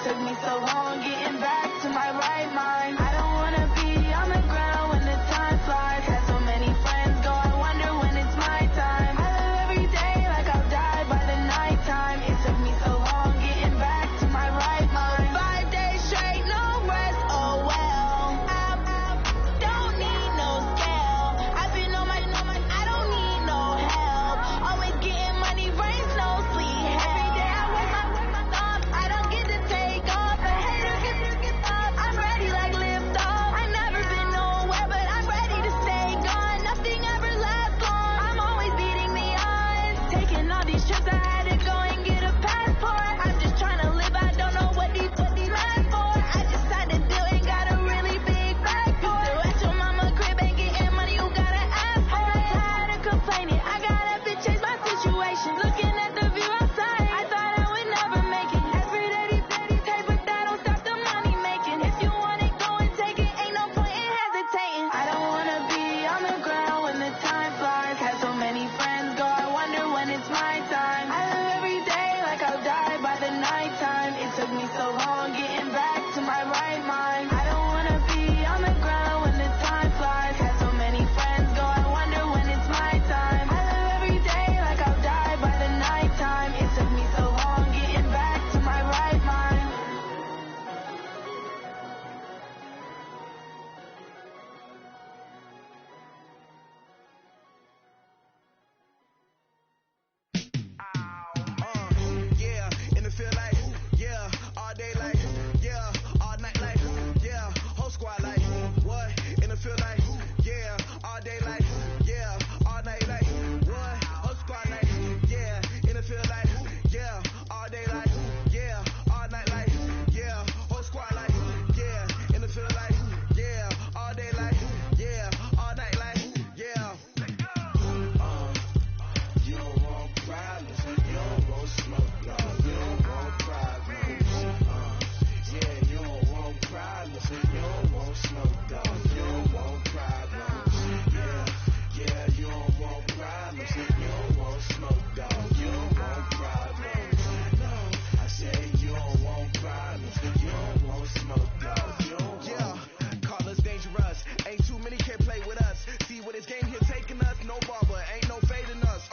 took me so long getting back to my right mind. I don't wanna be on the ground when the time flies. Had so many friends go, I wonder when it's my time. I live every day like I'll die by the nighttime. It took me so long getting back to my right mind. 5 days straight, no rest, oh well. I don't need no scale. I've been on my, I don't need no help. Always getting money, rains, no sleep. Every day I work my thoughts. I don't get to take off. A hater get up. I'm ready like lift off. I've never been nowhere, but I'm ready to stay gone. Nothing ever lasts long. I'm always beating the odds. Taking all these trips, I had to go and get a passport. I'm just trying to live, I don't know what these last for. I just signed a deal and got a really big bag for it. Still at your mama crib and getting money, you gotta ask for it. I'm tired of complaining, I gotta change my situation. Looking at the view outside, I thought I would never make it. Every day, but that don't stop the money making. If you want it, go and take it, ain't no point in hesitating. I don't wanna be on the ground when the time flies. Had so many friends go, I wonder when it's my time. I live every day like I'll die by the nighttime. It took me so long getting back to my right mind. I don't wanna be on the ground when the time flies. Had so many friends go, I wonder when it's my time. I live every day like I'll die by the nighttime. It took me so long getting back to my right mind. Yeah, and it feel like, yeah, all day like, yeah, all night like, yeah, whole squad like, what? And it feel like, yeah, all day like, yeah, all night like, what? Whole squad like, yeah, and it feel like, yeah, all day like, yeah, all night like, yeah, whole squad like, yeah, and it feel like, yeah, all day like, yeah, all night like, yeah. You don't want problems, you don't want smoke, no, you don't want problems. Yeah, you don't want problems, you don't want smoke, dog, you don't want problems. Yeah, you don't want problems, you don't want smoke, dog, you don't want problems. No, I say you don't want problems, you don't want smoke, dog, you don't want. Yeah, call us dangerous, ain't too many can play with us. See what this game here taking us, no barber, ain't no fading us.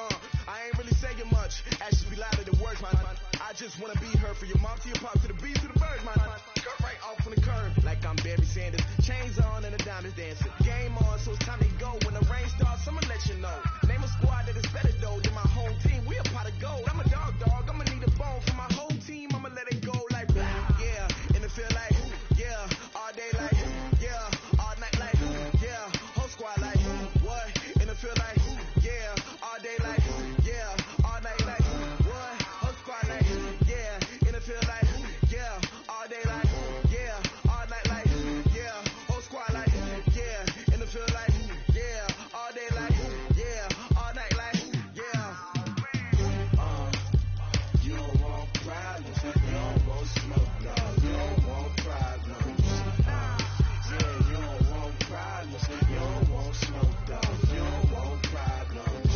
I ain't really saying much, actions be louder than words, man. I just wanna be heard from your mom to your pop to the beat to the birds, man. Cut right off on the curb, like I'm Barry Sanders. Chains on and the diamonds dancing. Game on, so it's time to go. When the rain starts, I'ma let you know. Name a squad that is better though than my home team. We a pot of gold. I'm a dog, I'ma need a bone for my whole team. I'ma let it go like blah. Yeah, and it feel like, yeah, all day like, yeah, all night like, yeah, whole squad like, what? And it feel like, yeah, all day like, yeah, all night like, what? Whole squad like, yeah, and it feel like, yeah, all day like, yeah, all night like, yeah, whole squad like, yeah, and it feel like, yeah, all day like, yeah, all night like, yeah. You don't want problems, you don't want smoke, no, you don't want problems. Yeah, you don't want problems, you don't want smoke, dog, you don't want problems.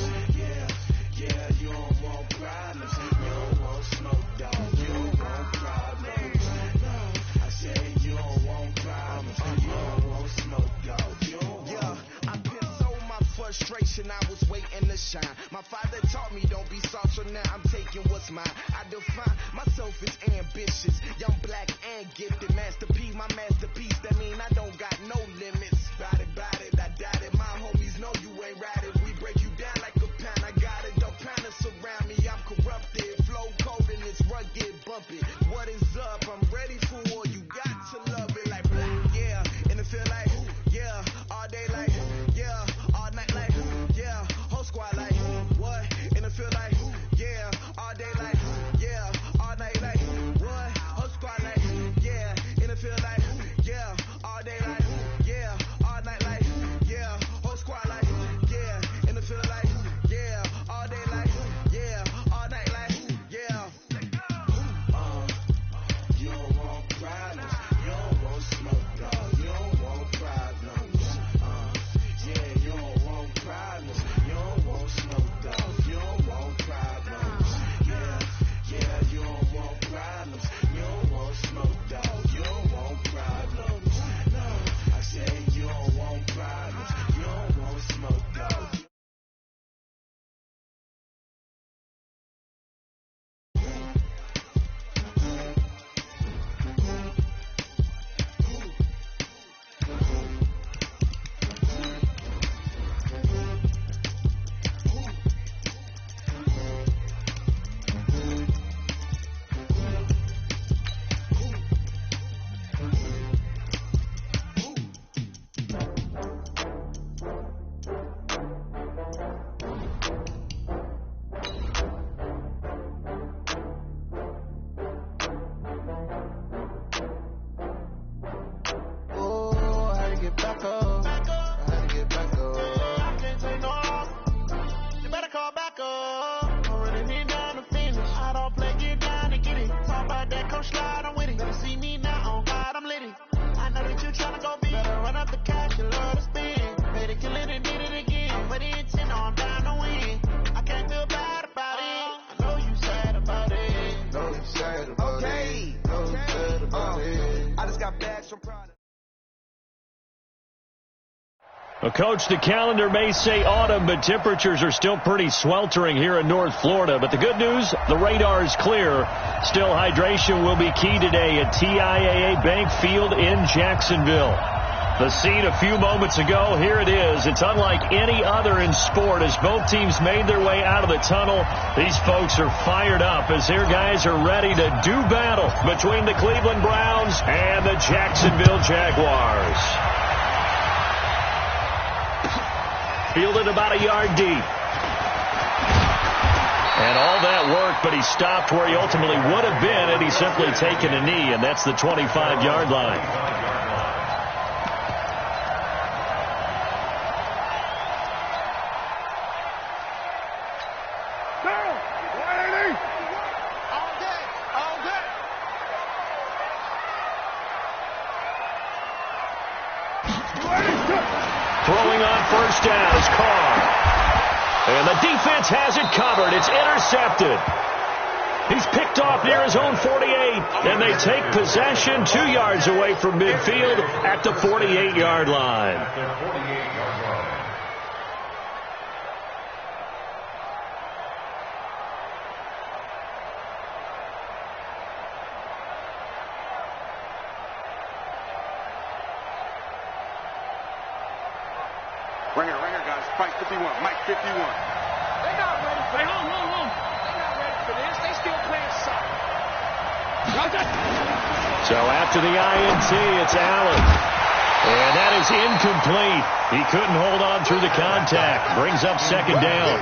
Yeah, you don't want problems, you don't want smoke, dog, you don't want problems. No, I say you don't want problems, you don't want smoke, dog, you don't want. Yeah, I been so my frustration, I was waiting to shine. My father taught me don't be soft, so now I'm taking what's mine. I define myself as ambitious, young, black, and gifted. Master P, my masterpiece, that mean I don't got no limits. Bout it, I doubt it. My homies know you ain't ratted. We break you down like a pound. I got it, don't panic surround me. I'm corrupted, flow cold and it's rugged, bumpy. What is up? I'm ready for war. You got to love it like black. Yeah, and it feel like, yeah, all day like, yeah, all night like, yeah, whole squad like, what? And it feel like, yeah, all day like, yeah, all night like, what? Whole squad like, yeah, and it feel like, yeah, all day like, yeah, all night like, yeah, whole squad like, yeah, and it feel like, yeah, all day like, yeah, all night like, yeah. You don't want problems, you don't get you tryna go be. Better run up the cash, you love to spend. Made it, kill it, and did it again. Put it in, I'm down to win. I can't feel bad about it. I know you sad about it. Know you sad about it. Know you sad about it. I just got bags from Prada. Well, Coach, the calendar may say autumn, but temperatures are still pretty sweltering here in North Florida. But the good news, the radar is clear. Still, hydration will be key today at TIAA Bank Field in Jacksonville. The scene a few moments ago, here it is. It's unlike any other in sport as both teams made their way out of the tunnel. These folks are fired up as their guys are ready to do battle between the Cleveland Browns and the Jacksonville Jaguars. Fielded about a yard deep. And all that work, but he stopped where he ultimately would have been had he simply taken a knee, and that's the 25-yard line. Throwing on first down is Carr. And the defense has it covered. It's intercepted. He's picked off near his own 48. And they take possession 2 yards away from midfield at the 48-yard line. Ringer, guys. Mike 51. Mike 51. They're not ready for this. They're not ready for this. They still playing soccer. So after the INT, it's Allen. And that is incomplete. He couldn't hold on through the contact. Brings up second down.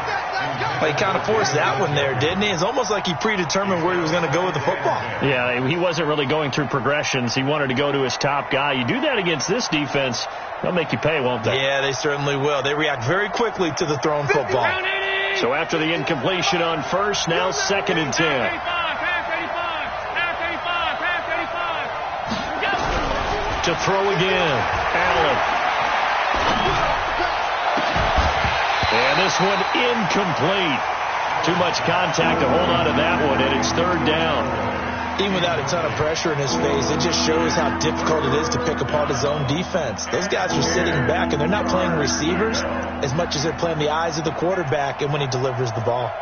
Well, he kind of forced that one there, didn't he? It's almost like he predetermined where he was going to go with the football. Yeah, he wasn't really going through progressions. He wanted to go to his top guy. You do that against this defense, they'll make you pay, won't they? Yeah, they certainly will. They react very quickly to the thrown football. So after the incompletion on first, now second and 10. To throw again, Allen. And this one incomplete. Too much contact to hold on to that one, and it's third down. Even without a ton of pressure in his face, it just shows how difficult it is to pick apart his own defense. Those guys are sitting back, and they're not playing receivers as much as they're playing the eyes of the quarterback and when he delivers the ball.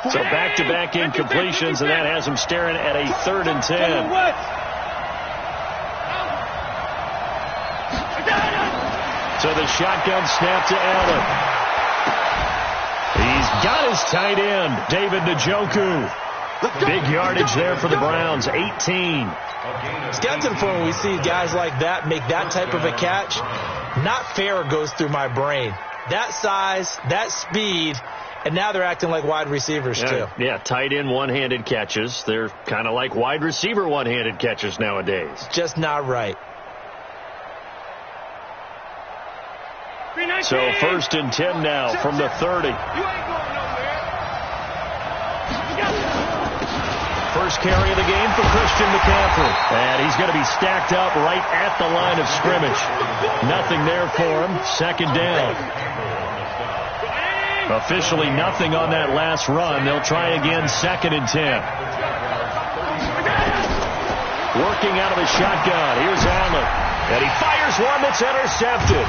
So back-to-back incompletions, and that has him staring at a third and 10. So the shotgun snap to Allen. He's got his tight end, David Njoku. Big yardage there for the Browns, 18. It's gotten to the point where we see guys like that make that type of a catch. Not fair goes through my brain. That size, that speed, and now they're acting like wide receivers, too. Yeah, tight end one-handed catches. They're kind of like wide receiver one-handed catches nowadays. Just not right. So first and 10 now from the 30. First carry of the game for Christian McCaffrey. And he's going to be stacked up right at the line of scrimmage. Nothing there for him. Second down. Officially nothing on that last run. They'll try again, second and 10. Working out of the shotgun. Here's Allen. And he fires one that's intercepted.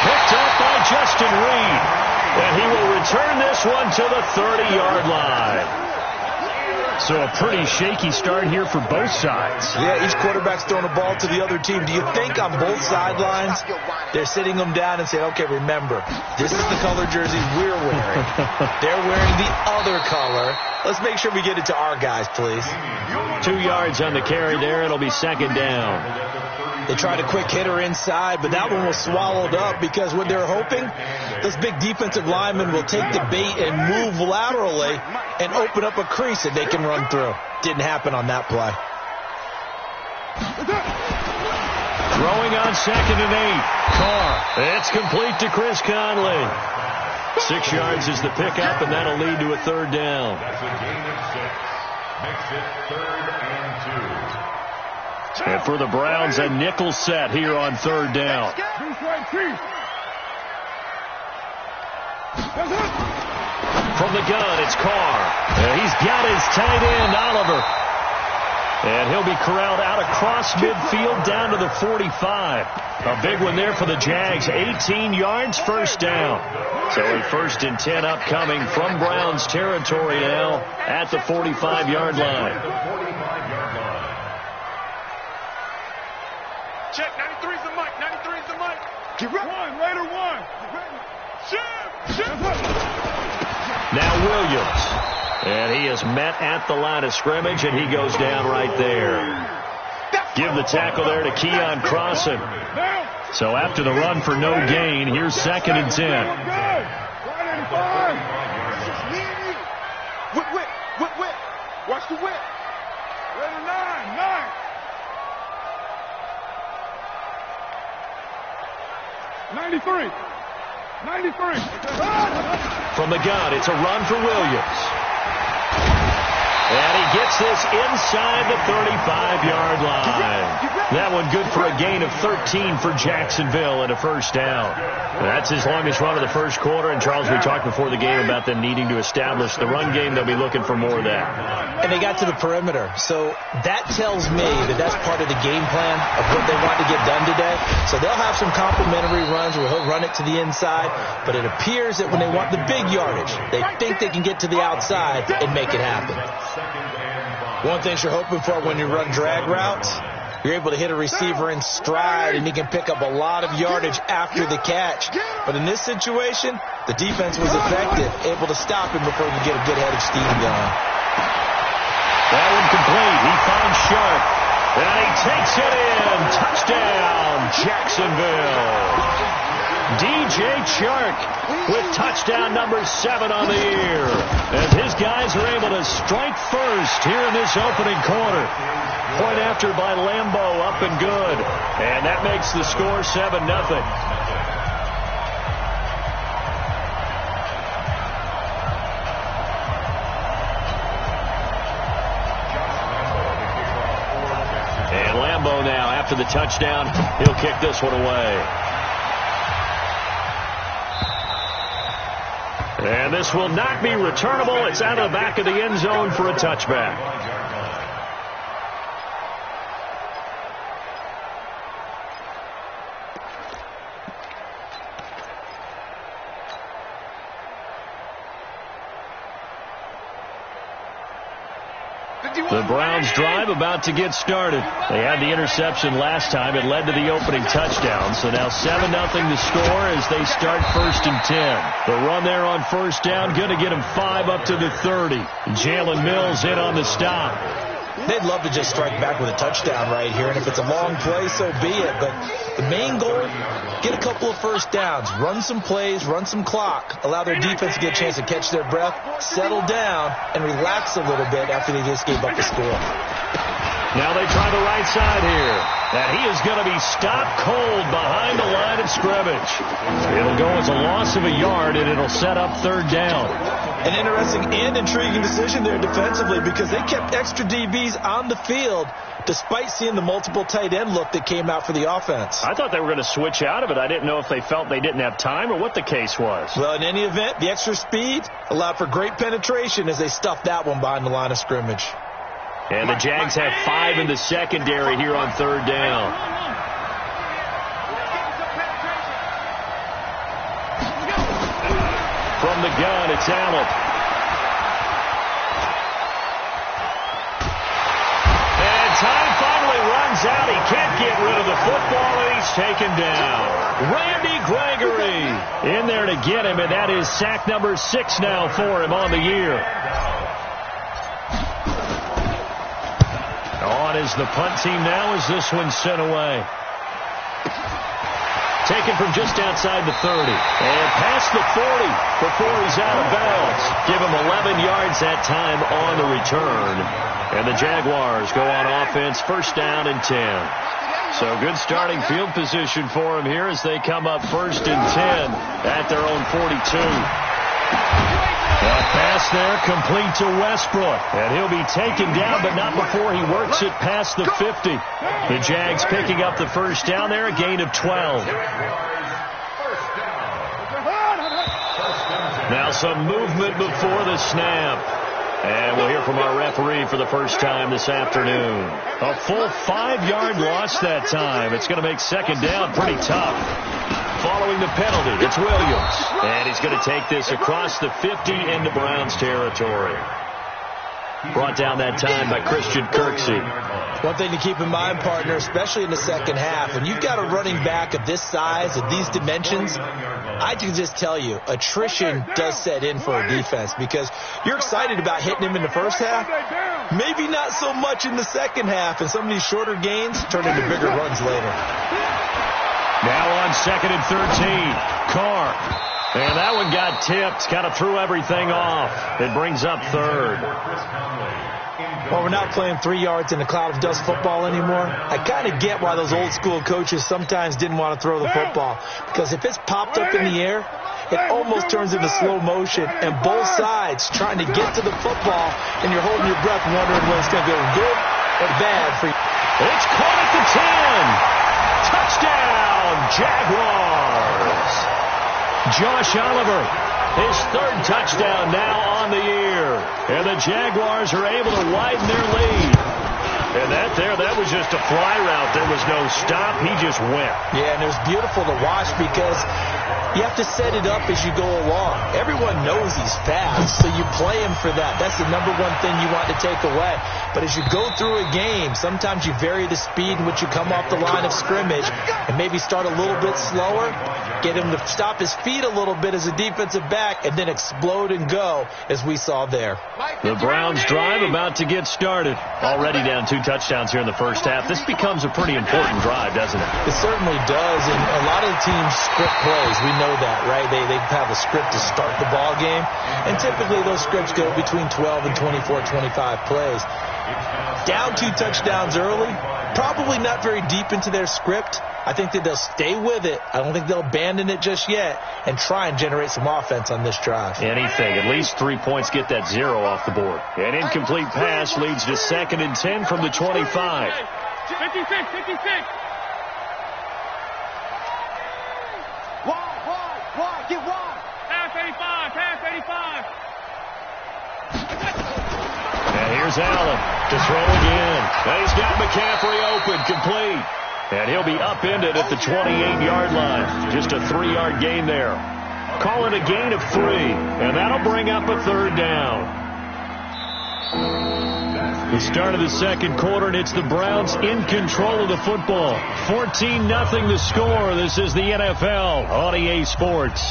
Picked up by Justin Reed. And he will return this one to the 30-yard line. So a pretty shaky start here for both sides. Yeah, each quarterback's throwing a ball to the other team. Do you think on both sidelines they're sitting them down and saying, okay, remember, this is the color jerseys we're wearing. They're wearing the other color. Let's make sure we get it to our guys, please. 2 yards on the carry there. It'll be second down. They tried a quick hitter inside, but that one was swallowed up because what they're hoping, those big defensive linemen will take the bait and move laterally and open up a crease that they can run through. Didn't happen on that play. Throwing on 2nd and 8. Carr. It's complete to Chris Conley. 6 yards is the pickup, and that'll lead to a 3rd down. That's a gain of 6. Makes it 3rd and 2. And for the Browns, a nickel set here on 3rd down. From the gun, it's Carr. He's got his tight end, Oliver. And he'll be corralled out across midfield down to the 45. A big one there for the Jags. 18 yards, 1st down. So a 1st and 10 upcoming from Browns territory now at the 45-yard line. Check, 93's the mic, 93's the mic. Get ready. Raider 1. Shift. Now Williams. And he is met at the line of scrimmage, and he goes down right there. Give the tackle there to Keon Crossan. So after the run for no gain, here's 2nd and 10. Whip. Watch the whip. Raider 9. 93. From the gun, it's a run for Williams. And he gets this inside the 35-yard line. That one good for a gain of 13 for Jacksonville and a 1st down. That's his longest run of the 1st quarter. And, Charles, we talked before the game about them needing to establish the run game. They'll be looking for more of that. And they got to the perimeter. So that tells me that that's part of the game plan of what they want to get done today. So they'll have some complementary runs where he'll run it to the inside. But it appears that when they want the big yardage, they think they can get to the outside and make it happen. One thing you're hoping for when you run drag routes, you're able to hit a receiver in stride, and he can pick up a lot of yardage after the catch. But in this situation, the defense was effective, able to stop him before he could get a good head of steam going. That one complete. He finds Sharp, and he takes it in. Touchdown, Jacksonville. DJ Chark with touchdown number 7 on the year. As his guys are able to strike first here in this opening quarter. Point after by Lambeau, up and good. And that makes the score 7-0. And Lambeau now, after the touchdown, he'll kick this one away. And this will not be returnable. It's out of the back of the end zone for a touchback. The Browns drive about to get started. They had the interception last time. It led to the opening touchdown. So now 7-0 the score as they start 1st and 10. The run there on 1st down, going to get him 5 up to the 30. Jalen Mills in on the stop. They'd love to just strike back with a touchdown right here, and if it's a long play, so be it. But the main goal, get a couple of 1st downs, run some plays, run some clock, allow their defense to get a chance to catch their breath, settle down, and relax a little bit after they just gave up the score. Now they try the right side here. And he is going to be stopped cold behind the line of scrimmage. It'll go as a loss of a yard, and it'll set up 3rd down. An interesting and intriguing decision there defensively because they kept extra DBs on the field despite seeing the multiple tight end look that came out for the offense. I thought they were going to switch out of it. I didn't know if they felt they didn't have time or what the case was. Well, in any event, the extra speed allowed for great penetration as they stuffed that one behind the line of scrimmage. And the Jags have 5 in the secondary here on 3rd down. From the gun, it's Allen. And time finally runs out. He can't get rid of the football, and he's taken down. Randy Gregory in there to get him, and that is sack number 6 now for him on the year. On is the punt team now as this one's sent away. Taken from just outside the 30. And past the 40 before he's out of bounds. Give him 11 yards that time on the return. And the Jaguars go on offense, 1st down and 10. So good starting field position for him here as they come up 1st and 10 at their own 42. A pass there complete to Westbrook. And he'll be taken down, but not before he works it past the 50. The Jags picking up the first down there, a gain of 12. Now some movement before the snap. And we'll hear from our referee for the first time this afternoon. A full 5-yard loss that time. It's going to make second down pretty tough. Following the penalty, it's Williams. And he's going to take this across the 50 into Browns territory. Brought down that time by Christian Kirksey. One thing to keep in mind, partner, especially in the second half, when you've got a running back of this size, of these dimensions, I can just tell you, attrition does set in for a defense because you're excited about hitting him in the first half. Maybe not so much in the second half, and some of these shorter gains turn into bigger runs later. Now on 2nd and 13, Carr. And that one got tipped, kind of threw everything off. It brings up 3rd. Well, we're not playing 3 yards in a cloud of dust football anymore. I kind of get why those old school coaches sometimes didn't want to throw the football. Because if it's popped up in the air, it almost turns into slow motion. And both sides trying to get to the football, and you're holding your breath wondering whether it's going to go good or bad for you. It's caught at the 10. Touchdown, Jaguars. Josh Oliver, his 3rd touchdown now on the year. And the Jaguars are able to widen their lead. And that was just a fly route. There was no stop. He just went. Yeah, and it was beautiful to watch because you have to set it up as you go along. Everyone knows he's fast, so you play him for that. That's the number one thing you want to take away. But as you go through a game, sometimes you vary the speed in which you come off the line of scrimmage and maybe start a little bit slower, get him to stop his feet a little bit as a defensive back, and then explode and go as we saw there. The Browns drive about to get started. Already down 2 touchdowns here in the first half. This becomes a pretty important drive, doesn't it? It certainly does, and a lot of the teams script plays. We know that, right? They have a script to start the ball game, and typically those scripts go between 12 and 24, 25 plays. Down 2 touchdowns early, probably not very deep into their script. I think that they'll stay with it. I don't think they'll abandon it just yet and try and generate some offense on this drive. Anything. At least 3 points get that 0 off the board. An incomplete pass leads to 2nd and 10 from the 25. 56. Wide, get wide. Pass 85. And here's Allen to throw again. And he's got McCaffrey open, complete. And he'll be upended at the 28-yard line. Just a 3-yard gain there. Call it a gain of 3, and that'll bring up a 3rd down. The start of the second quarter, and it's the Browns in control of the football. 14-0 the score. This is the NFL on EA Sports.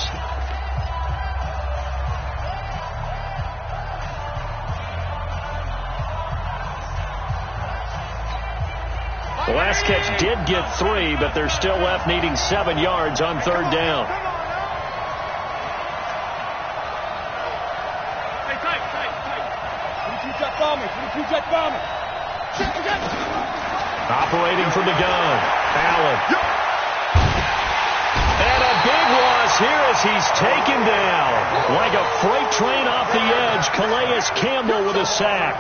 The last catch did get 3, but they're still left needing 7 yards on 3rd down. Operating from the gun, Allen. And a big loss here as he's taken down. Like a freight train off the edge, Calais Campbell with a sack.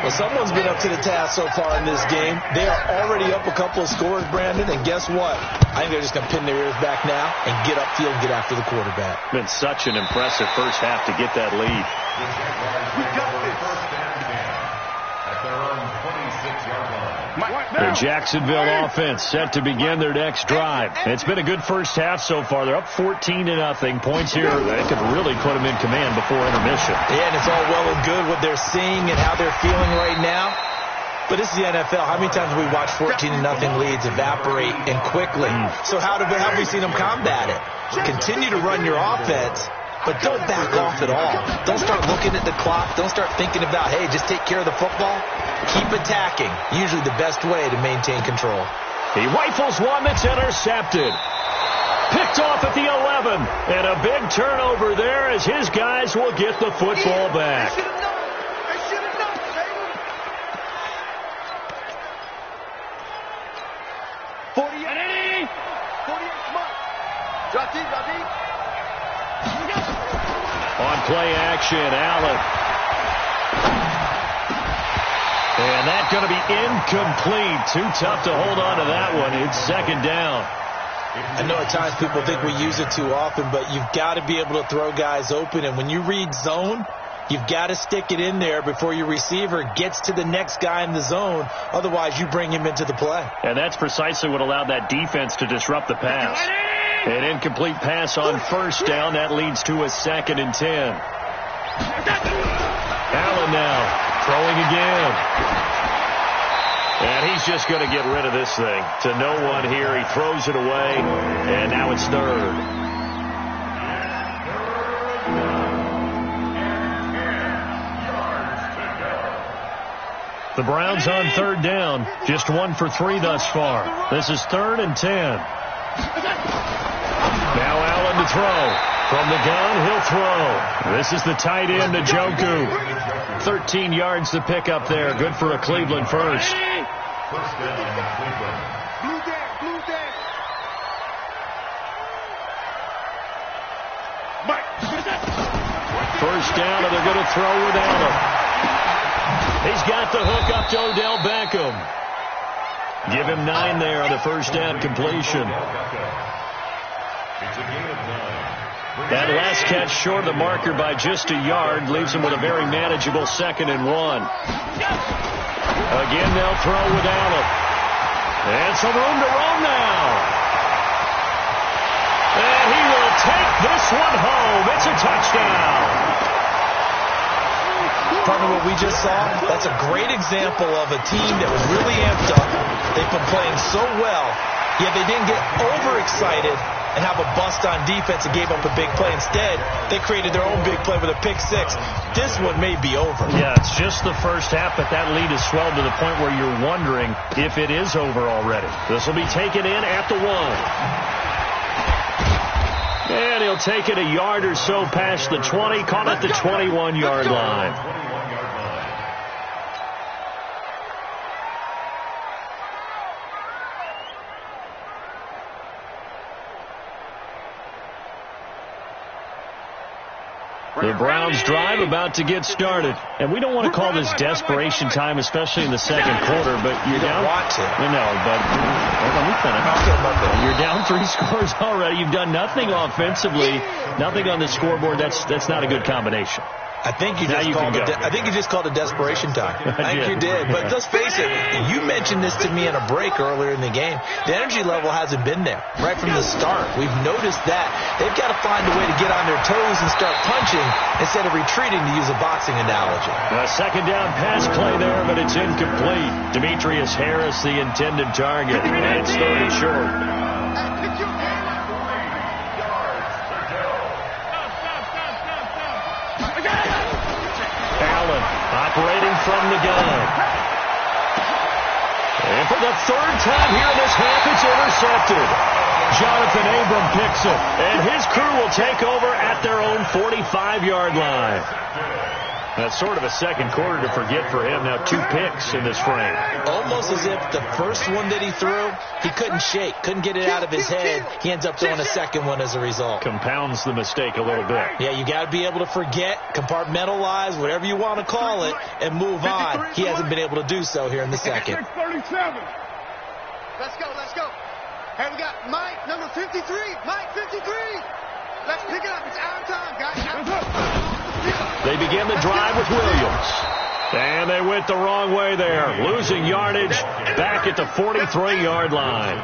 Well, someone's been up to the task so far in this game. They are already up a couple of scores, Brandon, and guess what? I think they're just going to pin their ears back now and get upfield and get after the quarterback. Been such an impressive first half to get that lead. The Jacksonville offense set to begin their next drive. It's been a good first half so far. They're up 14-0. Points here that could really put them in command before intermission. Yeah, and it's all well and good what they're seeing and how they're feeling right now. But this is the NFL. How many times have we watched 14-0 leads evaporate and quickly? So how have we seen them combat it? Continue to run your offense, but don't back off at all. Don't start looking at the clock. Don't start thinking about, hey, just take care of the football. Keep attacking. Usually the best way to maintain control. He rifles one that's intercepted. Picked off at the 11. And a big turnover there as his guys will get the football back. 48. 48, come on. Junkie. On play action, Allen. And that's going to be incomplete. Too tough to hold on to that one. It's second down. I know at times people think we use it too often, but you've got to be able to throw guys open. And when you read zone, you've got to stick it in there before your receiver gets to the next guy in the zone. Otherwise, you bring him into the play. And that's precisely what allowed that defense to disrupt the pass. An incomplete pass on first down. That leads to a 2nd and 10. Allen now throwing again. And he's just going to get rid of this thing to no one here. He throws it away, and now it's third. The Browns on third down, just 1 for 3 thus far. This is 3rd and 10. Now Allen to throw. From the gun, he'll throw. This is the tight end to Junkie. 13 yards to pick up there. Good for a Cleveland first. First down, Cleveland. Blue day. First down, and they're going to throw with Allen. He's got the hook up to Odell Beckham. Give him 9 there on the first down completion. It's a gain of 9. That last catch short of the marker by just a yard leaves him with a very manageable 2nd and 1. Again, they'll throw with Allen. And some room to roam now. And he will take this one home. It's a touchdown. Partner, what we just saw, that's a great example of a team that was really amped up. They've been playing so well, yet they didn't get overexcited and have a bust on defense and gave up a big play. Instead, they created their own big play with a pick 6. This one may be over. Yeah, it's just the first half, but that lead has swelled to the point where you're wondering if it is over already. This will be taken in at the 1. And he'll take it a yard or so past the 20, call it the 21-yard line. The Browns drive about to get started. And we don't want to call this desperation time, especially in the second quarter, but you're down. Want to. I know, but let me finish. You're down 3 scores already. You've done nothing offensively, nothing on the scoreboard. That's not a good combination. I think you just called it desperation time. I think you did. But let's face it, you mentioned this to me in a break earlier in the game. The energy level hasn't been there right from the start. We've noticed that. They've got to find a way to get on their toes and start punching instead of retreating, to use a boxing analogy. A second down pass play there, but it's incomplete. Demetrius Harris, the intended target. And it's 30 short. Operating from the gun. And for the 3rd time here in this half, it's intercepted. Jonathan Abram picks it, and his crew will take over at their own 45-yard line. That's sort of a second quarter to forget for him. Now 2 picks in this frame. Almost as if the first one that he threw, he couldn't shake, couldn't get it out of his head. He ends up throwing a second one as a result. Compounds the mistake a little bit. Yeah, you got to be able to forget, compartmentalize, whatever you want to call it, and move on. He hasn't been able to do so here in the second. 37. Let's go. Hey, we got Mike, number 53. Mike, 53. Let's pick it up. It's our time, guys. They begin the drive with Williams. And they went the wrong way there. Losing yardage back at the 43-yard line.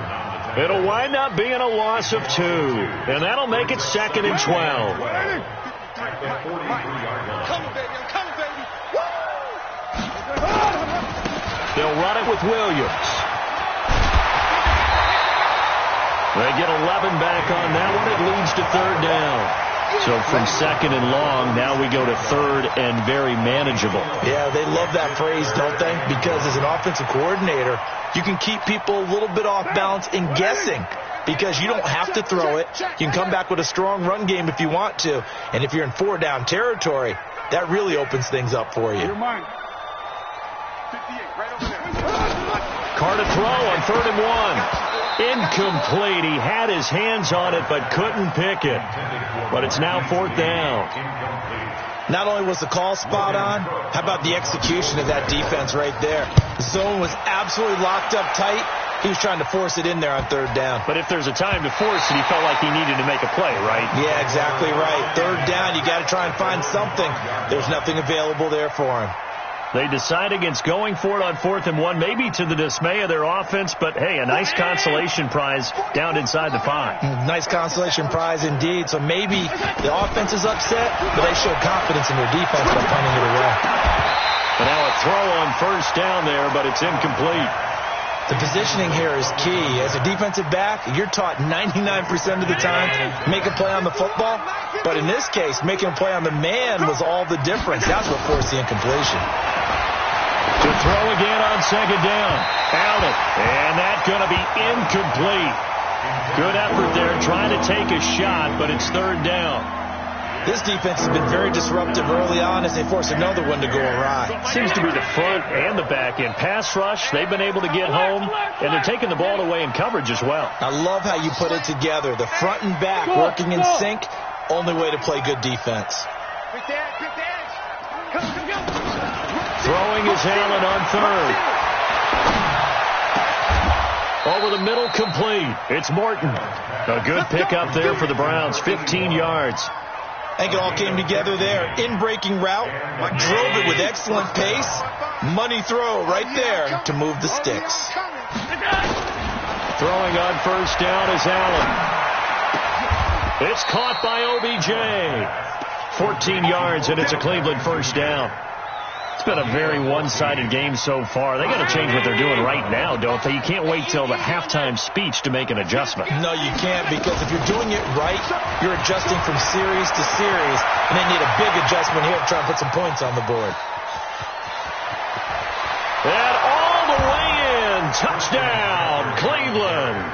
It'll wind up being a loss of 2. And that'll make it 2nd and 12. Come on, baby. They'll run it with Williams. They get 11 back on that one. It leads to 3rd down. So from 2nd and long, now we go to 3rd and very manageable. Yeah, they love that phrase, don't they? Because as an offensive coordinator, you can keep people a little bit off balance and guessing. Because you don't have to throw it. You can come back with a strong run game if you want to. And if you're in 4-down territory, that really opens things up for you. You're mine. 58, right over there. Carr to throw on 3rd and 1. Incomplete. He had his hands on it but couldn't pick it. But it's now 4th down. Not only was the call spot on, how about the execution of that defense right there? The zone was absolutely locked up tight. He was trying to force it in there on 3rd down. But if there's a time to force it, he felt like he needed to make a play, right? Yeah, exactly right. 3rd down, you got to try and find something. There's nothing available there for him. They decide against going for it on 4th and 1, maybe to the dismay of their offense, but hey, a nice consolation prize down inside the 5. Nice consolation prize indeed. So maybe the offense is upset, but they show confidence in their defense by punting it away. But now a throw on 1st down there, but it's incomplete. The positioning here is key. As a defensive back, you're taught 99% of the time, make a play on the football. But in this case, making a play on the man was all the difference. That's what forced the incompletion. To throw again on 2nd down. Allen. And that's going to be incomplete. Good effort there, trying to take a shot, but it's 3rd down. This defense has been very disruptive early on as they force another one to go awry. Seems to be the front and the back end. Pass rush, they've been able to get home, and they're taking the ball away in coverage as well. I love how you put it together. The front and back working in sync, only way to play good defense. Throwing is Allen on 3rd. Over the middle, complete. It's Morton. A good pickup there for the Browns, 15 yards. I think it all came together there. In-breaking route, drove it with excellent pace. Money throw right there to move the sticks. Throwing on 1st down is Allen. It's caught by OBJ. 14 yards, and it's a Cleveland 1st down. It's been a very one-sided game so far. They got to change what they're doing right now, don't they? You can't wait till the halftime speech to make an adjustment. No, you can't, because if you're doing it right, you're adjusting from series to series, and they need a big adjustment here to try and put some points on the board. And all the way in, touchdown, Cleveland.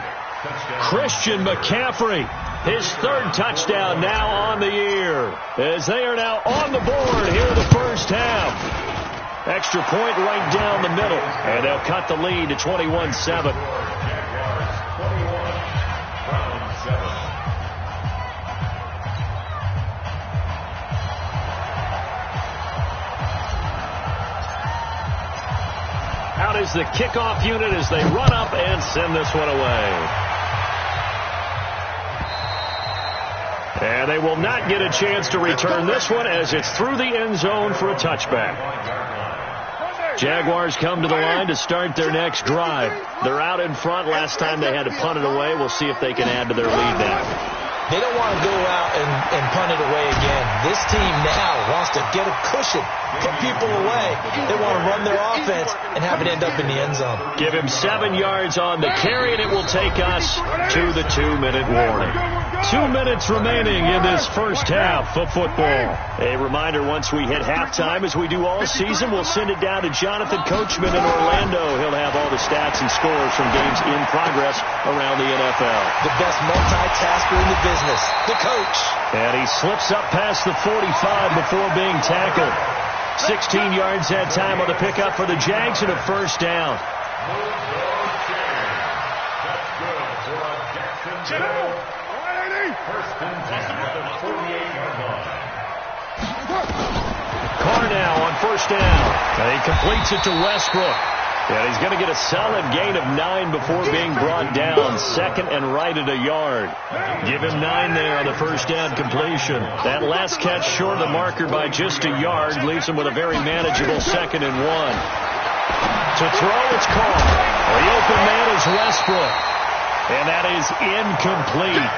Christian McCaffrey, his 3rd touchdown now on the year, as they are now on the board here in the 1st half. Extra point right down the middle, and they'll cut the lead to 21-7. Out is the kickoff unit as they run up and send this one away. And they will not get a chance to return this one as it's through the end zone for a touchback. Jaguars come to the line to start their next drive. They're out in front. Last time they had to punt it away. We'll see if they can add to their lead now. They don't want to go out and punt it away again. This team now wants to get a cushion, put people away. They want to run their offense and have it end up in the end zone. Give him 7 yards on the carry, and it will take us to the 2-minute warning. 2 minutes remaining in this 1st half of football. A reminder, once we hit halftime, as we do all season, we'll send it down to Jonathan Coachman in Orlando. He'll have all the stats and scores from games in progress around the NFL. The best multitasker in the business, the coach. And he slips up past the 45 before being tackled. 16 yards that time on the pickup for the Jags and a 1st down. Carr now on 1st down. And he completes it to Westbrook. And he's going to get a solid gain of 9 before being brought down. 2nd and right at a yard. Give him 9 there on the 1st down completion. That last catch short of the marker by just a yard leaves him with a very manageable 2nd and 1. To throw, it's Carr. The open man is Westbrook. And that is incomplete.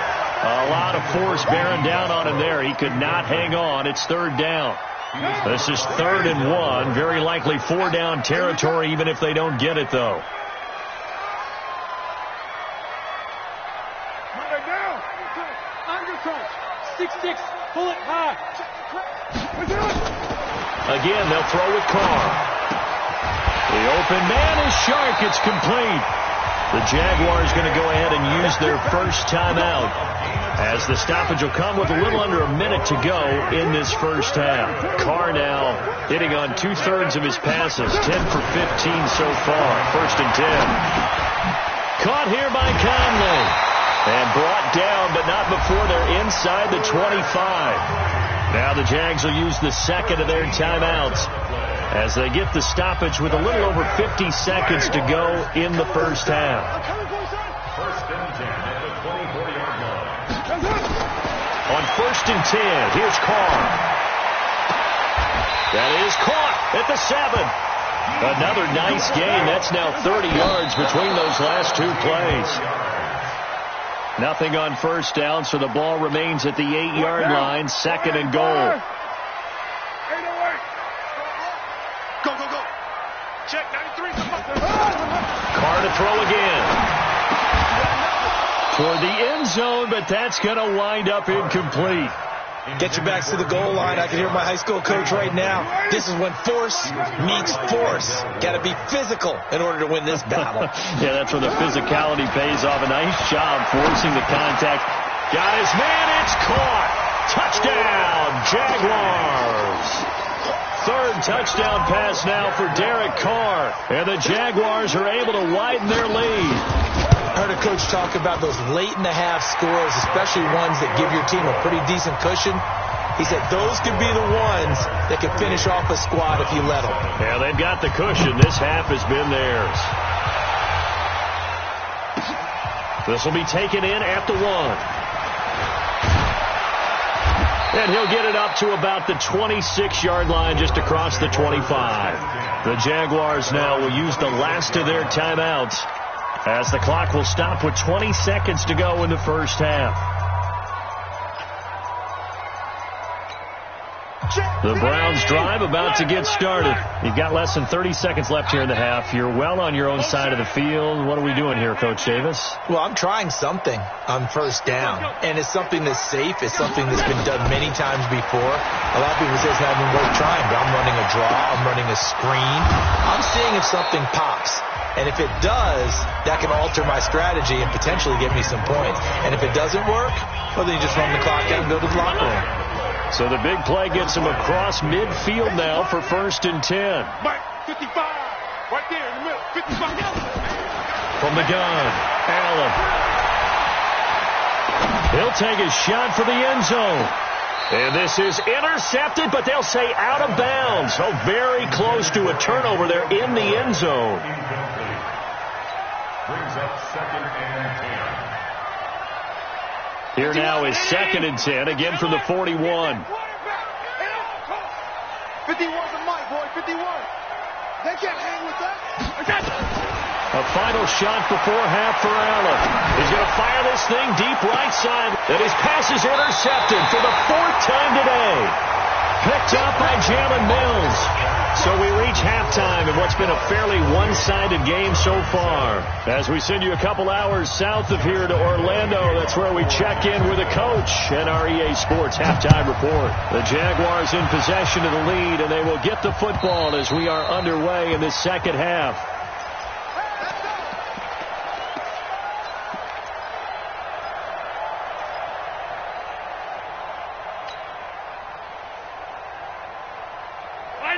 A lot of force bearing down on him there. He could not hang on. It's 3rd down. This is 3rd and 1. Very likely 4-down territory, even if they don't get it, though. Again, they'll throw with Carr. The open man is Shark. It's complete. The Jaguars going to go ahead and use their first timeout. as the stoppage will come with a little under a minute to go in this first half. Carr now hitting on 2/3 of his passes, 10 for 15 so far. 1st and 10. Caught here by Conley. And brought down, but not before they're inside the 25. Now the Jags will use the second of their timeouts as they get the stoppage with a little over 50 seconds to go in the first half. 1st and 10 at the 24-yard line. On 1st and 10, here's Carr. That is caught at the 7. Another nice gain. That's now 30 yards between those last two plays. Nothing on 1st down, so the ball remains at the 8-yard line. 2nd and goal. Go, go, go. Check, 93. Carr to throw again. For the end zone, but that's going to wind up incomplete. Get your backs to the goal line. I can hear my high school coach right now. This is when force meets force. Got to be physical in order to win this battle. Yeah, that's where the physicality pays off. A nice job forcing the contact. Got his man. It's caught. Touchdown, Jaguars. 3rd touchdown pass now for Derek Carr. And the Jaguars are able to widen their lead. I heard a coach talk about those late-in-the-half scores, especially ones that give your team a pretty decent cushion. He said those could be the ones that could finish off a squad if you let them. Yeah, they've got the cushion. This half has been theirs. This will be taken in at the 1. And he'll get it up to about the 26-yard line just across the 25. The Jaguars now will use the last of their timeouts, as the clock will stop with 20 seconds to go in the first half. The Browns drive about to get started. You've got less than 30 seconds left here in the half. You're well on your own side of the field. What are we doing here, Coach Davis? Well, I'm trying something on 1st down, and it's something that's safe. It's something that's been done many times before. A lot of people say it's not even worth trying, but I'm running a draw. I'm running a screen. I'm seeing if something pops. And if it does, that can alter my strategy and potentially get me some points. And if it doesn't work, well, then you just run the clock out and go to the locker room. So the big play gets him across midfield now for 1st and 10. Mike, 55. Right there in the middle. 55. From the gun, Allen. He'll take a shot for the end zone. And this is intercepted, but they'll say out of bounds. So very close to a turnover there in the end zone. Brings up 2nd and 10. Here now is 2nd and 10, again from the 41. 51's a Mike, boy. 51. They can't hang with that. A final shot before half for Allen. He's going to fire this thing deep right side. And his pass is intercepted for the 4th time today. Picked up by Jalen Mills. So we reach halftime in what's been a fairly one-sided game so far. As we send you a couple hours south of here to Orlando, that's where we check in with the coach and our EA Sports halftime report. The Jaguars in possession of the lead, and they will get the football as we are underway in this second half.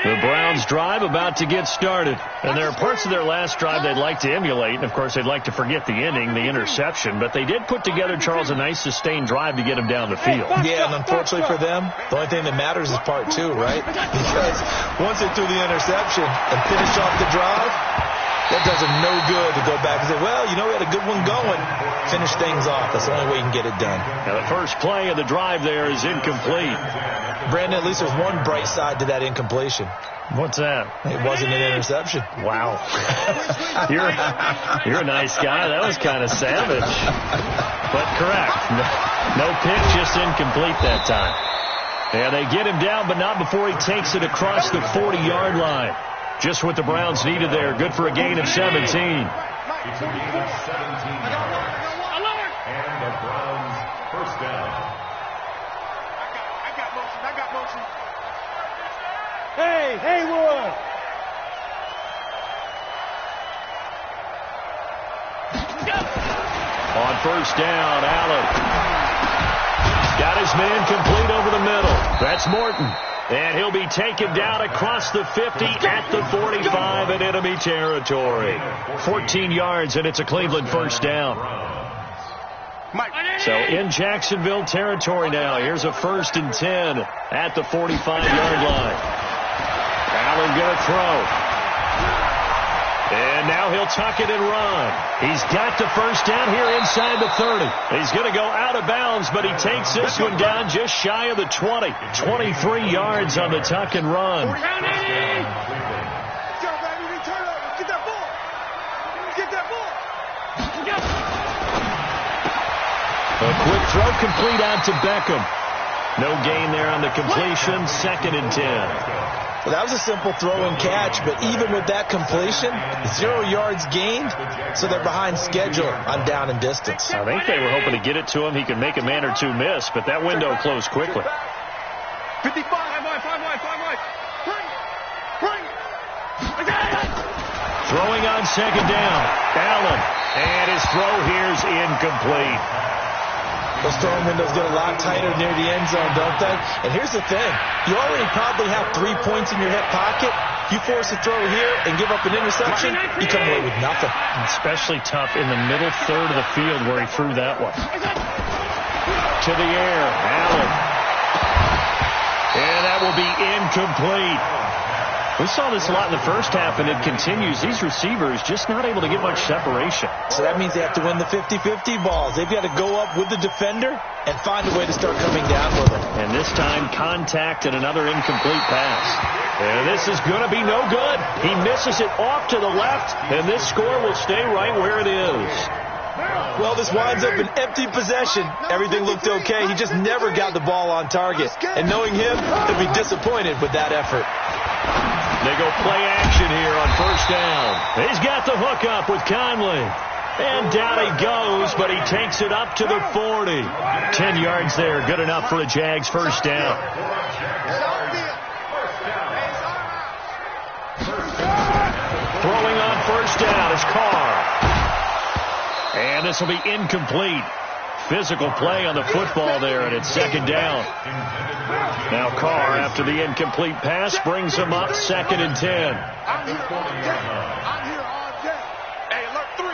The Browns drive about to get started. And there are parts of their last drive they'd like to emulate. And, of course, they'd like to forget the ending, the interception. But they did put together, Charles, a nice sustained drive to get them down the field. Yeah, and unfortunately for them, the only thing that matters is part 2, right? Because once they threw the interception and finished off the drive, that does them no good to go back and say, well, you know, we had a good one going. Finish things off. That's the only way you can get it done. Now, the first play of the drive there is incomplete. Brandon, at least there's one bright side to that incompletion. What's that? It wasn't an interception. Wow. You're a nice guy. That was kind of savage. But correct. No pick, just incomplete that time. And they get him down, but not before he takes it across the 40-yard line. Just what the Browns needed there. Good for a gain of 17. It's a gain of 17 yards. And the Browns first down. I got motion. Hey, Haywood. On first down, Allen. Got his man complete over the middle. That's Morton. And he'll be taken down across the 50 at the 45 in enemy territory. 14 yards, and it's a Cleveland first down. So in Jacksonville territory now. Here's a 1st and 10 at the 45-yard line. Allen going to throw. And now he'll tuck it and run. He's got the first down here inside the 30. He's going to go out of bounds, but he takes this one down just shy of the 20. 23 yards on the tuck and run. Let's go, baby. Return over. Get that ball. Get that ball. A quick throw complete out to Beckham. No gain there on the completion. 2nd and 10. Well, that was a simple throw and catch, but even with that completion, 0 yards gained, so they're behind schedule on down and distance. I think they were hoping to get it to him. He could make a man or two miss, but that window closed quickly. 55, 5 wide. Bring it. Throwing on 2nd down. Allen. And his throw here's incomplete. Those throwing windows get a lot tighter near the end zone, don't they? And here's the thing. You already probably have 3 points in your hip pocket. You force a throw here and give up an interception, you come away with nothing. Especially tough in the middle third of the field where he threw that one. To the air. Allen. And that will be incomplete. We saw this a lot in the first half, and it continues. These receivers just not able to get much separation. So that means they have to win the 50-50 balls. They've got to go up with the defender and find a way to start coming down with it. And this time, contact and another incomplete pass. And this is going to be no good. He misses it off to the left, and this score will stay right where it is. Well, this winds up an empty possession. Everything looked okay. He just never got the ball on target. And knowing him, he'll be disappointed with that effort. They go play action here on 1st down. He's got the hook up with Conley. And down he goes, but he takes it up to the 40. 10 yards there, good enough for a Jags first down. Throwing on 1st down is Carr. And this will be incomplete. Physical play on the football there, and it's 2nd down. Now Carr, after the incomplete pass, brings him up 2nd and 10. I'm here all day. Hey, alert 3.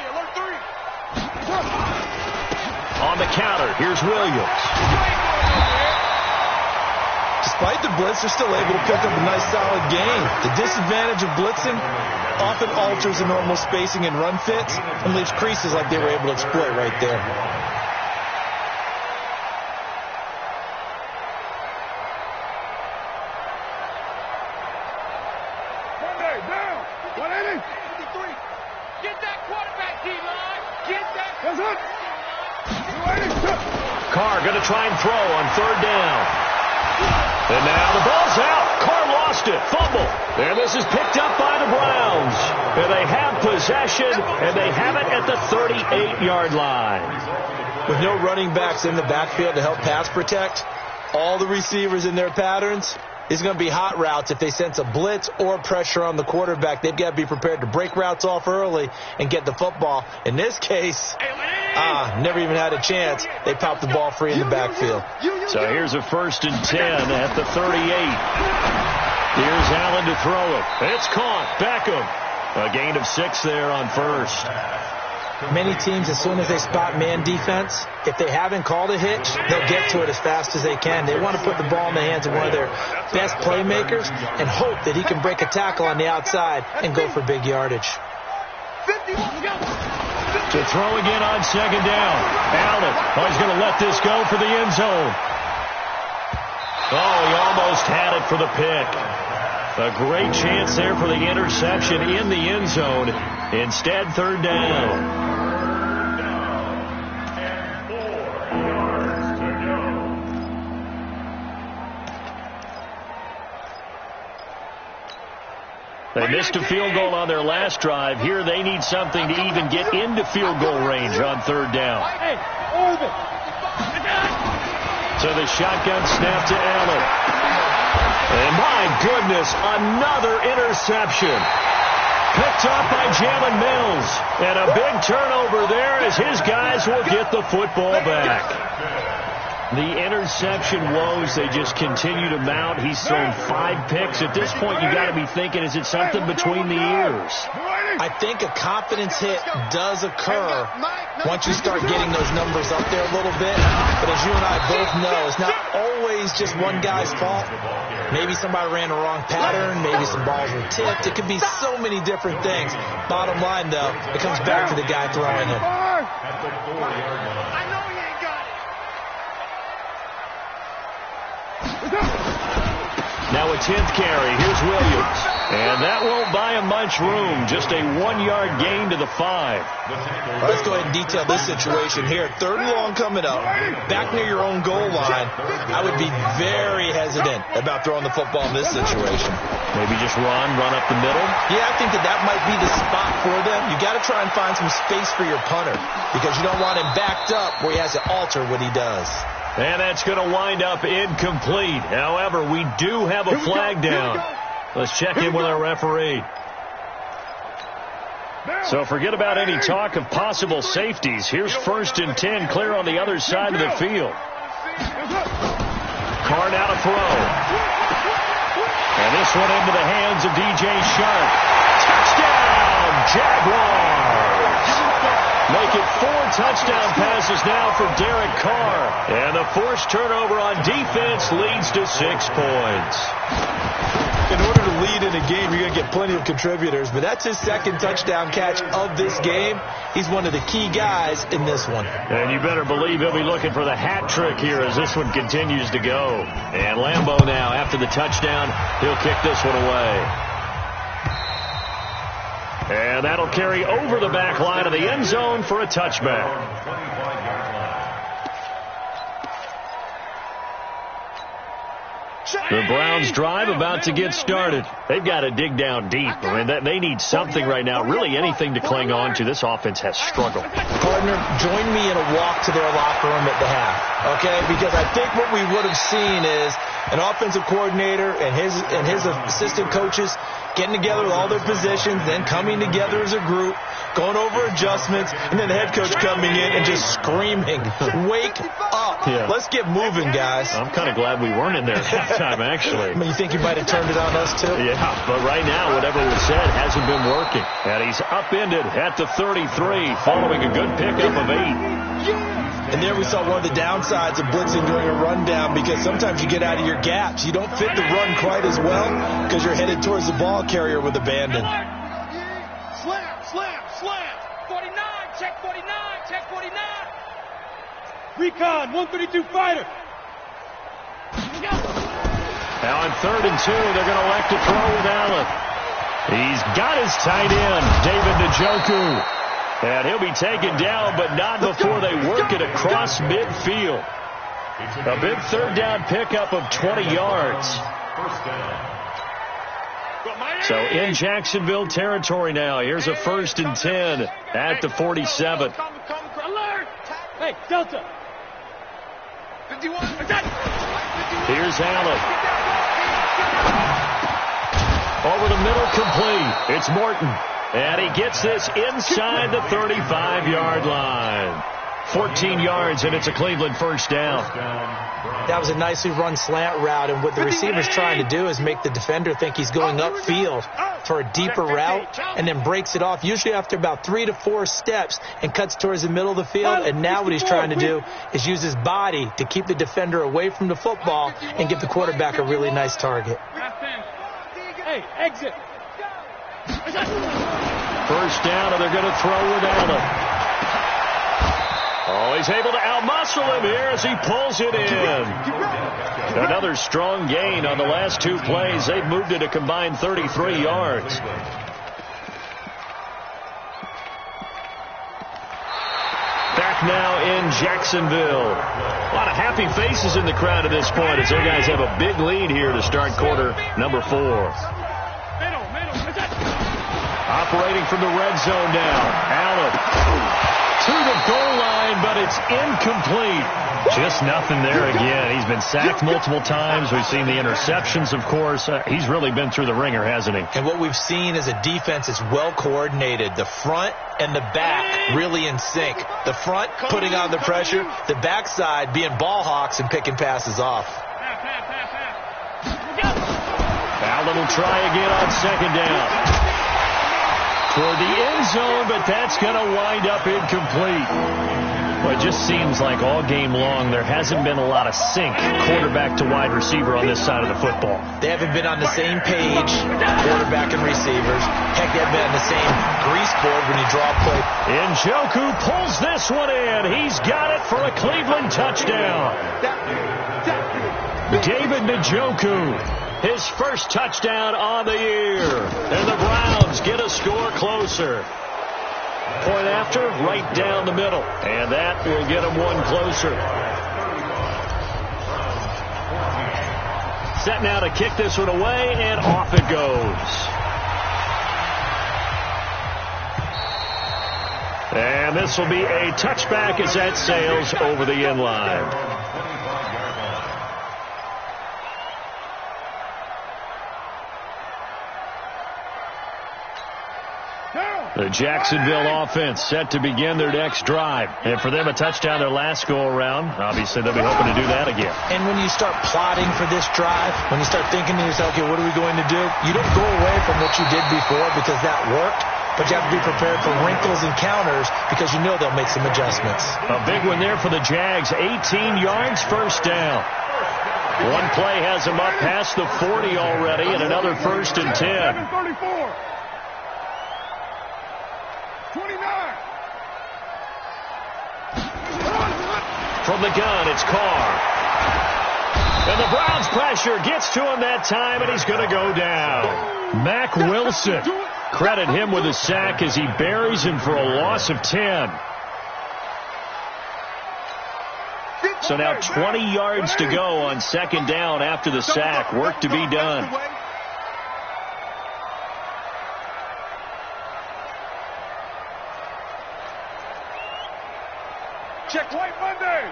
On the counter, here's Williams. Despite the blitz, they're still able to pick up a nice solid gain. The disadvantage of blitzing often alters the normal spacing and run fits and leaves creases like they were able to exploit right there. Carr going to try and throw on 3rd down. And now the ball's out. Carr lost it. Fumble. And this is picked up by the Browns. And they have possession, and they have it at the 38-yard line. With no running backs in the backfield to help pass protect, all the receivers in their patterns, is going to be hot routes. If they sense a blitz or pressure on the quarterback, they've got to be prepared to break routes off early and get the football. In this case, never even had a chance. They popped the ball free in the backfield. So here's a 1st and 10 at the 38. Here's Allen to throw it. It's caught. Beckham. A gain of 6 there on 1st. Many teams, as soon as they spot man defense, if they haven't called a hitch, they'll get to it as fast as they can. They want to put the ball in the hands of one of their best playmakers and hope that he can break a tackle on the outside and go for big yardage. To throw again on 2nd down. Allen. He's going to let this go for the end zone. He almost had it for the pick. A great chance there for the interception in the end zone. Instead, 3rd down. They missed a field goal on their last drive. Here they need something to even get into field goal range on 3rd down. So the shotgun snap to Allen. And my goodness, another interception. Picked up by Jalen Mills. And a big turnover there as his guys will get the football back. The interception woes, they just continue to mount. He's thrown 5 picks. At this point, you got to be thinking, is it something between the ears? I think a confidence hit does occur once you start getting those numbers up there a little bit. But as you and I both know, it's not always just one guy's fault. Maybe somebody ran the wrong pattern. Maybe some balls were tipped. It could be so many different things. Bottom line, though, it comes back to the guy throwing it. At the 4-yard line. Now a 10th carry. Here's Williams. And that won't buy him much room. Just a 1-yard gain to the 5. Let's go ahead and detail this situation here. 3rd and long coming up. Back near your own goal line. I would be very hesitant about throwing the football in this situation. Maybe just run up the middle? Yeah, I think that might be the spot for them. You got to try and find some space for your punter because you don't want him backed up where he has to alter what he does. And that's going to wind up incomplete. However, we do have a flag down. Let's check in with our referee. So forget about any talk of possible safeties. Here's 1st and 10, clear on the other side of the field. Carr now to throw. And this one into the hands of DJ Shark. Touchdown, Jaguars! Make it 4 touchdown passes now for Derek Carr. And the forced turnover on defense leads to 6 points. In order to lead in a game, you're going to get plenty of contributors, but that's his 2nd touchdown catch of this game. He's one of the key guys in this one. And you better believe he'll be looking for the hat trick here as this one continues to go. And Lambeau now, after the touchdown, he'll kick this one away. And that'll carry over the back line of the end zone for a touchback. The Browns drive about to get started. They've got to dig down deep. I mean, they need something right now, really anything to cling on to. This offense has struggled. Partner, join me in a walk to their locker room at the half, okay? Because I think what we would have seen is an offensive coordinator and his assistant coaches getting together with all their positions, then coming together as a group, going over adjustments, and then the head coach coming in and just screaming, wake up. Yeah. Let's get moving, guys. I'm kind of glad we weren't in there at halftime, actually. I mean, you think you might have turned it on us, too? Yeah, but right now, whatever was said hasn't been working. And he's upended at the 33, following a good pickup of 8. And there we saw one of the downsides of blitzing during a rundown because sometimes you get out of your gaps. You don't fit the run quite as well because you're headed towards the ball carrier with abandon. Slam. 49, check 49, check 49. Recon, 132 fighter. Now on 3rd and 2, they're going to elect to throw with Allen. He's got his tight end, David Njoku. And he'll be taken down, but not before they work it across midfield. A big 3rd down pickup of 20 yards. So in Jacksonville territory now. Here's a 1st and 10 at the 47. Alert! Hey, Delta. 51. Here's Allen. Over the middle, complete. It's Morton. And he gets this inside the 35-yard line. 14 yards, and it's a Cleveland 1st down. That was a nicely run slant route, and what the receiver's trying to do is make the defender think he's going upfield for a deeper route, and then breaks it off, usually after about 3 to 4 steps, and cuts towards the middle of the field. And now what he's trying to do is use his body to keep the defender away from the football and give the quarterback a really nice target. Hey, exit. 1st down, and they're going to throw with Allen. Oh, he's able to outmuscle him here as he pulls it in. Another strong gain on the last 2 plays. They've moved it a combined 33 yards. Back now in Jacksonville. A lot of happy faces in the crowd at this point as their guys have a big lead here to start quarter number 4. Operating from the red zone now. Allen. to the goal line, but it's incomplete. Just nothing there again. He's been sacked multiple times. We've seen the interceptions, of course. He's really been through the ringer, hasn't he? And what we've seen is a defense that's well coordinated. The front and the back really in sync. The front putting on the pressure, the backside being ball hawks and picking passes off. Allen will try again on second down. Toward the end zone, but that's going to wind up incomplete. Well, it just seems like all game long there hasn't been a lot of sync quarterback to wide receiver on this side of the football. They haven't been on the same page, quarterback and receivers. Heck, they haven't been on the same grease board when you draw a play. Njoku pulls this one in. He's got it for a Cleveland touchdown. David Njoku. His first touchdown on the year. And the Browns get a score closer. Point after, right down the middle. And that will get them one closer. Set now to kick this one away, and off it goes. And this will be a touchback as that sails over the end line. The Jacksonville offense set to begin their next drive. And for them, a touchdown their last go-around. Obviously, they'll be hoping to do that again. And when you start plotting for this drive, when you start thinking to yourself, okay, what are we going to do? You don't go away from what you did before because that worked. But you have to be prepared for wrinkles and counters because you know they'll make some adjustments. A big one there for the Jags. 18 yards, first down. One play has them up past the 40 already, and another 1st and 10. 29. From the gun, it's Carr. And the Browns pressure gets to him that time, and he's going to go down. Mack Wilson. Credit him with a sack as he buries him for a loss of 10. So now 20 yards to go on second down after the sack. Work to be done. Check White Monday.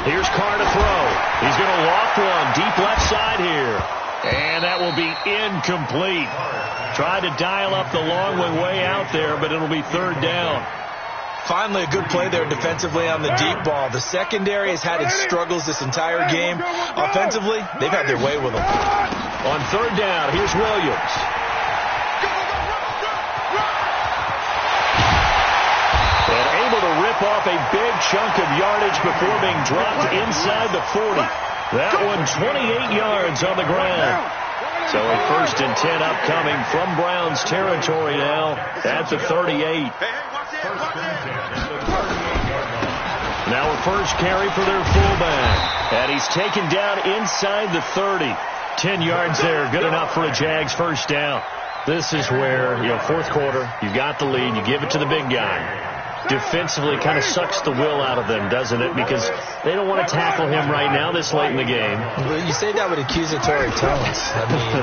Here's Carr to throw. He's going to loft one deep left side here. And that will be incomplete. Tried to dial up the long one way out there, but it'll be third down. Finally, a good play there defensively on the deep ball. The secondary has had its struggles this entire game. Offensively, they've had their way with them. On third down, here's Williams. And able to rip off a big chunk of yardage before being dropped inside the 40. That one 28 yards on the ground. So a 1st and 10 upcoming from Browns territory now at the 38. Now a first carry for their fullback. And he's taken down inside the 30. 10 yards there, good enough for a Jags first down. This is where, fourth quarter, you've got the lead, you give it to the big guy. Defensively kind of sucks the will out of them, doesn't it? Because they don't want to tackle him right now this late in the game. Well, you say that with accusatory tones. I mean,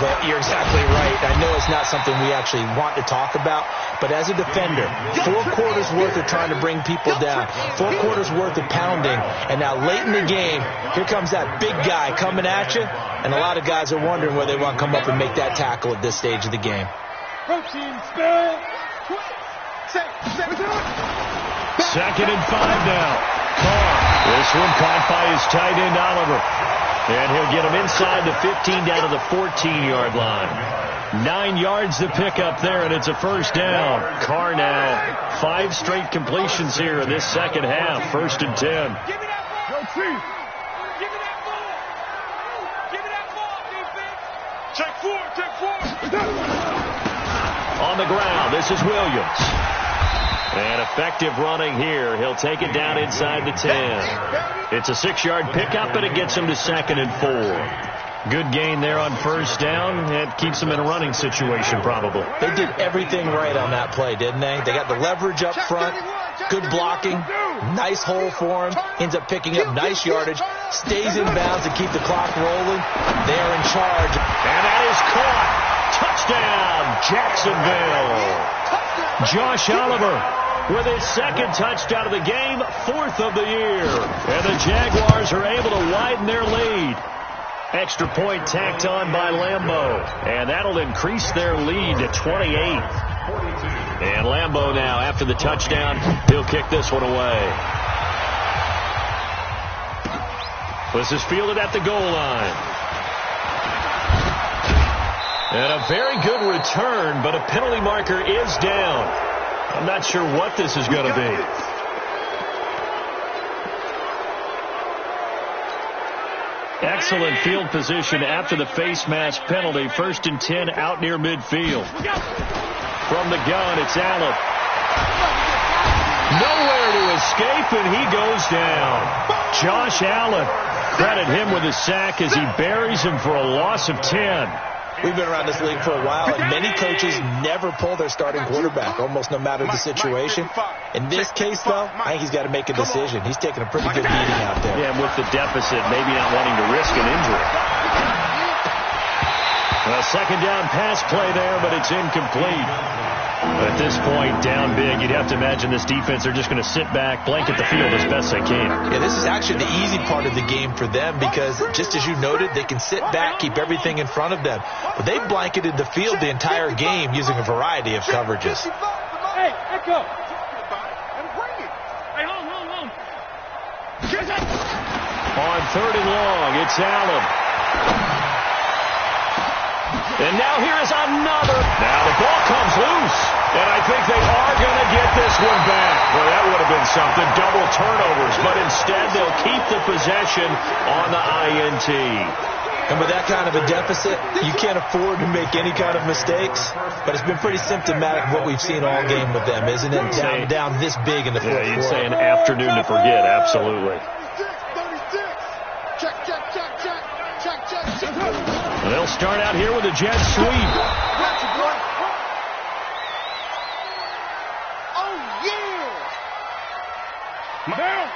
but you're exactly right. I know it's not something we actually want to talk about, but as a defender, 4 quarters worth of trying to bring people down, 4 quarters worth of pounding, and now late in the game, here comes that big guy coming at you, and a lot of guys are wondering whether they want to come up and make that tackle at this stage of the game. Second and 5 now. Carr. This one caught by his tight end, Oliver. And he'll get him inside the 15 down to the 14-yard line. 9 yards to pick up there, and it's a first down. Carr now 5 straight completions here in this second half. 1st and 10. Give me that ball. Give me that ball. Give me that ball, defense. Check 4. On the ground, this is Williams. And effective running here. He'll take it down inside the 10. It's a 6-yard pickup, but it gets him to 2nd and 4. Good gain there on first down. It keeps them in a running situation, probably. They did everything right on that play, didn't they? They got the leverage up front, good blocking, nice hole for him, ends up picking up nice yardage, stays in bounds to keep the clock rolling. They are in charge. And that is caught. Touchdown, Jacksonville. Josh Oliver with his second touchdown of the game, 4th of the year. And the Jaguars are able to widen their lead. Extra point tacked on by Lambeau. And that'll increase their lead to 28. And Lambeau now, after the touchdown, he'll kick this one away. This is fielded at the goal line. And a very good return, but a penalty marker is down. I'm not sure what this is going to be. Excellent field position after the face mask penalty. 1st and 10 out near midfield. From the gun, it's Allen. Nowhere to escape, and he goes down. Josh Allen. Credit him with a sack as he buries him for a loss of 10. We've been around this league for a while, and many coaches never pull their starting quarterback, almost no matter the situation. In this case, though, I think he's got to make a decision. He's taking a pretty good beating out there. Yeah, and with the deficit, maybe not wanting to risk an injury. A second down pass play there, but it's incomplete. But at this point, down big, you'd have to imagine this defense are just going to sit back, blanket the field as best they can. Yeah, this is actually the easy part of the game for them because, just as you noted, they can sit back, keep everything in front of them. But they blanketed the field the entire game using a variety of coverages. Hey, Echo. Hey, hold. On 3rd and long, it's Allen. And now here is another. Now the ball comes loose. And I think they are going to get this one back. Well, that would have been something. Double turnovers. But instead, they'll keep the possession on the INT. And with that kind of a deficit, you can't afford to make any kind of mistakes. But it's been pretty symptomatic of what we've seen all game with them, isn't it? Down this big in the fourth quarter. You'd say an afternoon to forget. Absolutely. And they'll start out here with a jet sweep. Oh, yeah! Down.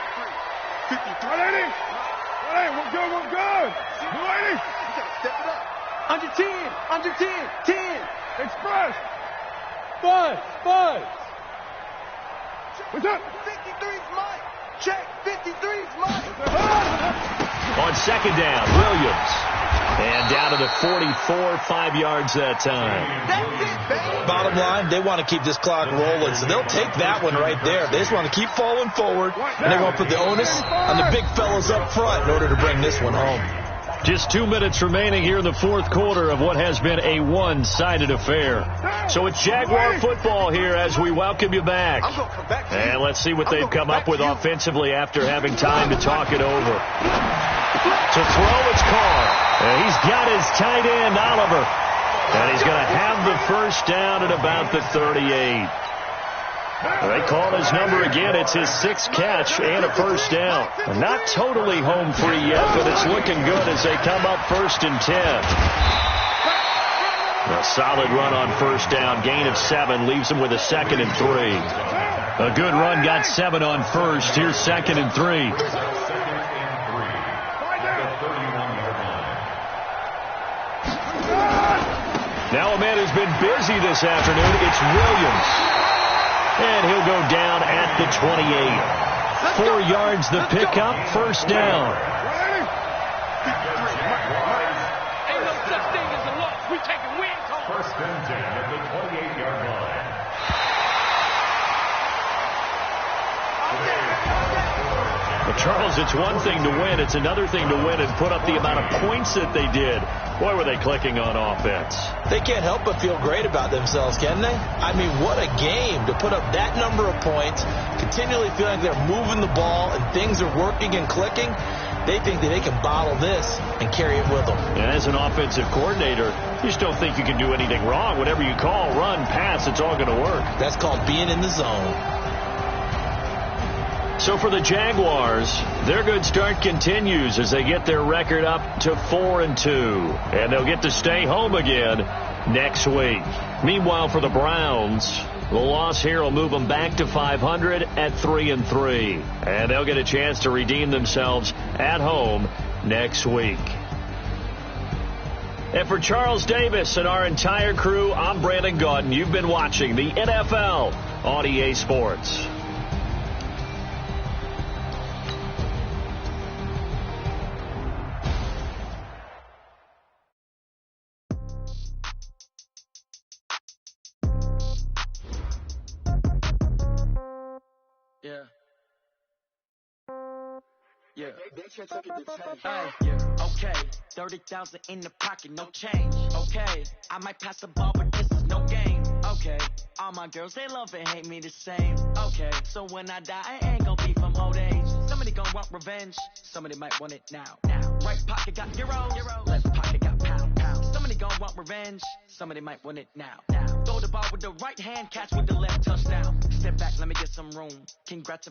53. 180. We're good. 280. You gotta step it up. Under 10. 10. Express. Buzz. What's up? 53's Mike. Check. 53's Mike. On second down, Williams. And down to the 44, 5 yards that time. That's it, baby. Bottom line, they want to keep this clock rolling, so they'll take that one right there. They just want to keep falling forward, and they want to put the onus on the big fellas up front in order to bring this one home. Just 2 minutes remaining here in the fourth quarter of what has been a one-sided affair. So it's Jaguar football here as we welcome you back. And let's see what they've come up with offensively after having time to talk it over. To throw, it's Carr. And he's got his tight end, Oliver. And he's going to have the first down at about the 38. They call his number again. It's his 6th catch and a first down. Not totally home free yet, but it's looking good as they come up 1st and 10. A solid run on first down. Gain of 7 leaves him with a 2nd and 3. A good run got 7 on first. Here's 2nd and 3. Now a man who's been busy this afternoon. It's Williams. And he'll go down at the 28. 4 yards the pickup, first down. Ain't no such thing as a loss. We taking wins home. 1st and 10 at the 28-yard line. Well, Charles, it's one thing to win. It's another thing to win and put up the amount of points that they did. Boy, were they clicking on offense. They can't help but feel great about themselves, can they? I mean, what a game to put up that number of points, continually feeling like they're moving the ball and things are working and clicking. They think that they can bottle this and carry it with them. And as an offensive coordinator, you just don't think you can do anything wrong. Whatever you call, run, pass, it's all going to work. That's called being in the zone. So for the Jaguars, their good start continues as they get their record up to 4-2. And they'll get to stay home again next week. Meanwhile, for the Browns, the loss here will move them back to 500 at 3-3. And they'll get a chance to redeem themselves at home next week. And for Charles Davis and our entire crew, I'm Brandon Gaudin. You've been watching the NFL on EA Sports. Yeah. Hey, yeah. Okay. 30,000 in the pocket, no change. Okay. I might pass the ball, but this is no game. Okay. All my girls, they love and hate me the same. Okay. So when I die, I ain't gonna be from old age. Somebody gonna want revenge. Somebody might want it now. Right pocket got euros. Left pocket got pound. Somebody gonna want revenge. Somebody might want it now. Throw the ball with the right hand, catch with the left, touchdown. Step back, let me get some room. Congrats.